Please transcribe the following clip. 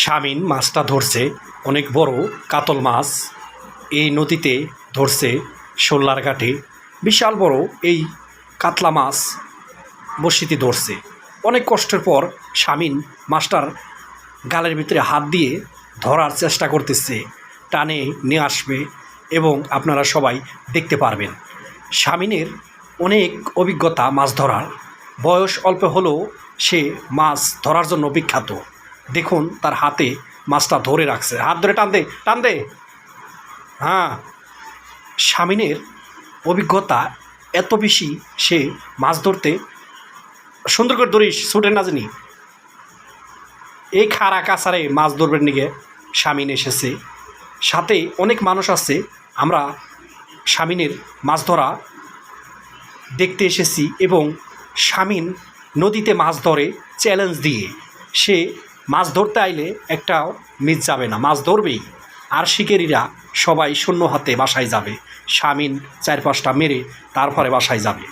শামিন মাছটা ধরছে, অনেক বড় কাতল মাছ। এই নদীতে ধরছে শোল্লার ঘাটে। বিশাল বড় এই কাতলা মাছ বড়শিতে ধরছে। অনেক কষ্টের পর শামিন মাছটার গালের ভিতরে হাত দিয়ে ধরার চেষ্টা করতেছে, টানে নিয়ে আসবে এবং আপনারা সবাই দেখতে পারবেন। শামিনের অনেক অভিজ্ঞতা মাছ ধরার, বয়স অল্প হলেও সে মাছ ধরার জন্য বিখ্যাত। দেখুন তার হাতে মাছটা ধরে রাখছে, হাত ধরে টান দে টান দে। হ্যাঁ, শামিনের অভিজ্ঞতা এত বেশি, সে মাছ ধরতে সুন্দর করে ধরিস, ছুটে না জানি। এই খাড়া কাছারে মাছ ধরবেন নিগে শামিন এসেছে, সাথে অনেক মানুষ আছে। আমরা শামিনের মাছ ধরা দেখতে এসেছি এবং শামিন নদীতে মাছ ধরে চ্যালেঞ্জ দিয়ে। সে মাছ ধরতে আইলে একটাও মিস যাবে না, মাছ ধরবেই। আর শিকারীরা সবাই শূন্য হাতে বাসায় যাবে, শামিন 4-5টা মেরে তারপরে বাসায় যাবে।